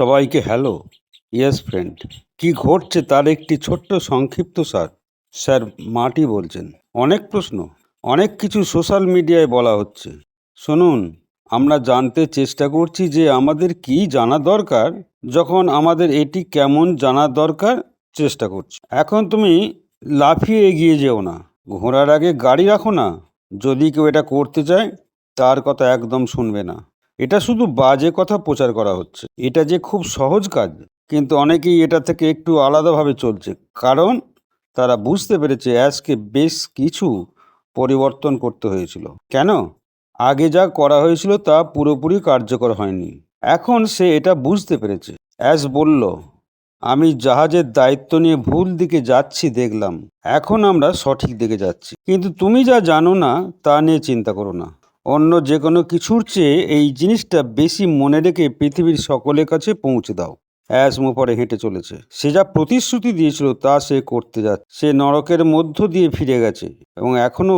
সবাইকে hello. Yes friend. কি ঘটছে তার একটি ছোট্ট সংক্ষিপ্ত সার। স্যার মাটি বলছেন। অনেক প্রশ্ন, অনেক কিছু সোশ্যাল মিডিয়ায় বলা হচ্ছে। শুনুন, আমরা জানতে চেষ্টা করছি যে আমাদের কি জানা দরকার, যখন আমাদের এটি কেমন জানা দরকার চেষ্টা করছি। এখন তুমি লাফিয়ে এগিয়ে যেও না, ঘোড়ার আগে গাড়ি রাখো না। যদি কেউ এটা করতে চায়, তার কথা একদম শুনবে না। এটা শুধু বাজে কথা প্রচার করা হচ্ছে। এটা যে খুব সহজ কাজ, কিন্তু অনেকেই এটা থেকে একটু আলাদাভাবে চলছে, কারণ তারা বুঝতে পেরেছে আজকে বেশ কিছু পরিবর্তন করতে হয়েছিল। কেন? আগে যা করা হয়েছিল তা পুরোপুরি কার্যকর হয়নি। এখন সে এটা বুঝতে পেরেছে। অ্যাশ বলল, আমি জাহাজের দায়িত্ব নিয়ে ভুল দিকে যাচ্ছি দেখলাম। এখন আমরা সঠিক দিকে যাচ্ছি। কিন্তু তুমি যা জানো না তা নিয়ে চিন্তা করো না। অন্য যে কোনো কিছুর চেয়ে এই জিনিসটা বেশি মনে রেখে পৃথিবীর সকলের কাছে পৌঁছে দাও। অ্যাশ মুফারে হেঁটে চলেছে। সে যা প্রতিশ্রুতি দিয়েছিল তা সে করতে যাচ্ছে। সে নরকের মধ্য দিয়ে ফিরে গেছে এবং এখনও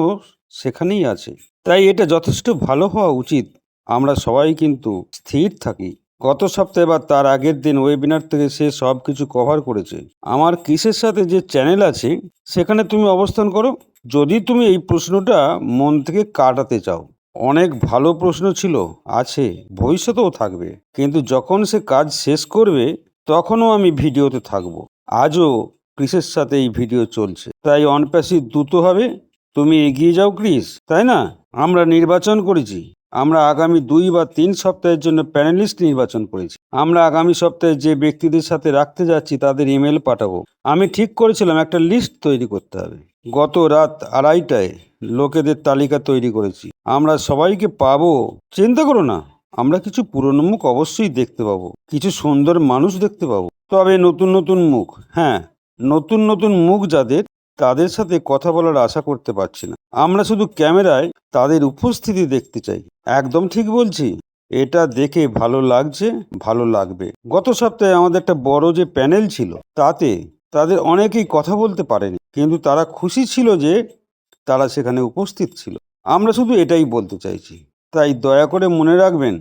সেখানেই আছে। তাই এটা যথেষ্ট ভালো হওয়া উচিত। আমরা সবাই কিন্তু স্থির থাকি। গত সপ্তাহে বা তার আগের দিন ওয়েবিনার থেকে সে সব কিছু কভার করেছে। আমার কিসের সাথে যে চ্যানেল আছে সেখানে তুমি অবস্থান করো, যদি তুমি এই প্রশ্নটা মন থেকে কাটাতে চাও। অনেক ভালো প্রশ্ন ছিল, আছে, ভবিষ্যতেও থাকবে। কিন্তু যখন সে কাজ শেষ করবে তখনও আমি ভিডিওতে থাকবো। আজও ক্রিসের সাথে এই ভিডিও চলছে, তাই অনপ্যাসিভ দ্রুত হবে। তুমি এগিয়ে যাও ক্রিস, তাই না? আমরা নির্বাচন করেছি। আমরা আগামী 2 বা 3 সপ্তাহের জন্য প্যানেলিস্ট নির্বাচন করেছি। আমরা আগামী সপ্তাহে যে ব্যক্তিদের সাথে রাখতে যাচ্ছি তাদের ইমেল পাঠাবো। আমি ঠিক করেছিলাম একটা লিস্ট তৈরি করতে হবে। গত রাত 2:30টায় লোকেদের তালিকা তৈরি করেছি। আমরা সবাইকে পাবো, চিন্তা করো না। আমরা কিছু পুরনো মুখ অবশ্যই দেখতে পাবো, কিছু সুন্দর মানুষ দেখতে পাবো, তবে নতুন নতুন মুখ। হ্যাঁ, নতুন নতুন মুখ যাদের, তাদের সাথে কথা বলার আশা করতে পারছি না। আমরা শুধু ক্যামেরায় তাদের উপস্থিতি দেখতে চাই। একদম ঠিক বলছি? এটা দেখে ভালো লাগছে, ভালো লাগবে। গত সপ্তাহে আমাদের একটা বড় যে প্যানেল ছিল, তাতে তাদের অনেকেই কথা বলতে পারেনি, কিন্তু তারা খুশি ছিল যে তারা সেখানে উপস্থিত ছিল। আমরা শুধু এটাই বলতে চাইছি। তাই দয়া করে মনে রাখবেন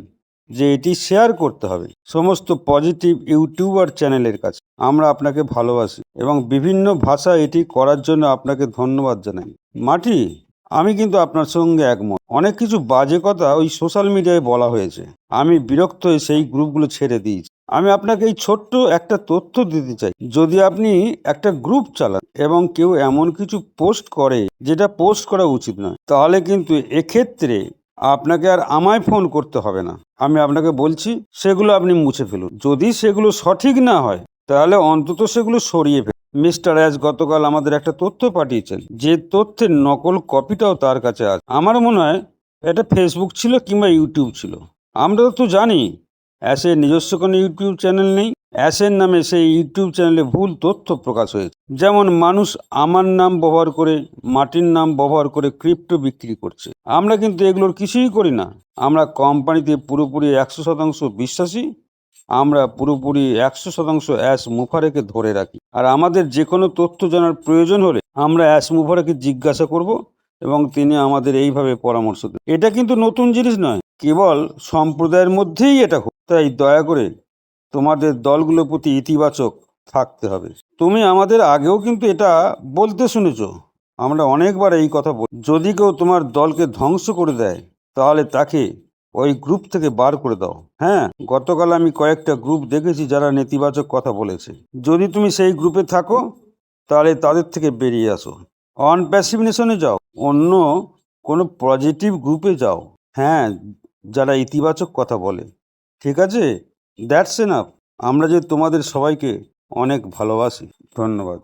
যে এটি শেয়ার করতে হবে সমস্ত পজিটিভ ইউটিউবার চ্যানেলের কাছে। আমরা আপনাকে ভালোবাসি এবং বিভিন্ন ভাষা এটি করার জন্য আপনাকে ধন্যবাদ জানাই। মাটি, আমি কিন্তু আপনার সঙ্গে একমত। অনেক কিছু বাজে কথা ওই সোশ্যাল মিডিয়ায় বলা হয়েছে। আমি বিরক্ত হয়ে সেই গ্রুপগুলো ছেড়ে দিয়েছি। আমি আপনাকে এই ছোট্ট একটা তথ্য দিতে চাই। যদি আপনি একটা গ্রুপ চালান এবং কেউ এমন কিছু পোস্ট করে যেটা পোস্ট করা উচিত নয়, তাহলে কিন্তু এক্ষেত্রে আপনাকে আর আমায় ফোন করতে হবে না। আমি আপনাকে বলছি সেগুলো আপনি মুছে ফেলুন। যদি সেগুলো সঠিক না হয় তাহলে অন্তত সেগুলো সরিয়ে ফেলুন। মিস্টার অ্যাশ গতকাল আমাদের একটা তথ্য পাঠিয়েছেন, যে তথ্যের নকল কপিটাও তার কাছে আছে। আমার মনে হয় এটা ফেসবুক ছিল কিংবা ইউটিউব ছিল। আমরা তো জানি অ্যাশের নিজস্ব কোনো ইউটিউব চ্যানেল নেই। অ্যাশের নামে সেই ইউটিউব চ্যানেলে ভুল তথ্য প্রকাশ হয়েছে। যেমন মানুষ আমার নাম ব্যবহার করে, মাটির নাম ব্যবহার করে ক্রিপ্টো বিক্রি করছে। আমরা কিন্তু এগুলোর কিছুই করি না। আমরা কোম্পানিতে পুরোপুরি 100% বিশ্বাসী। আমরা পুরোপুরি 100% অ্যাশ মুফারেকে ধরে রাখি। আর আমাদের যে কোনো তথ্য জানার প্রয়োজন হলে আমরা অ্যাশ মুফারেকে জিজ্ঞাসা করব এবং তিনি আমাদের এইভাবে পরামর্শ দেন। এটা কিন্তু নতুন জিনিস নয়, কেবল সম্প্রদায়ের মধ্যেই এটা। তাই দয়া করে তোমাদের দলগুলোর প্রতি ইতিবাচক থাকতে হবে। তুমি আমাদের আগেও কিন্তু এটা বলতে শুনেছো। আমরা অনেকবার এই কথা বলি, যদি কেউ তোমার দলকে ধ্বংস করে দেয় তাহলে তাকে ওই গ্রুপ থেকে বার করে দাও। হ্যাঁ, গতকাল আমি কয়েকটা গ্রুপ দেখেছি যারা নেতিবাচক কথা বলেছে। যদি তুমি সেই গ্রুপে থাকো তাহলে তাদের থেকে বেরিয়ে আসো। অন প্যাসিভ নেশনে যাও, অন্য কোনো পজিটিভ গ্রুপে যাও। হ্যাঁ, যারা ইতিবাচক কথা বলে। ঠিক আছে? That's enough. আমরা যে তোমাদের সবাইকে অনেক ভালোবাসি। ধন্যবাদ।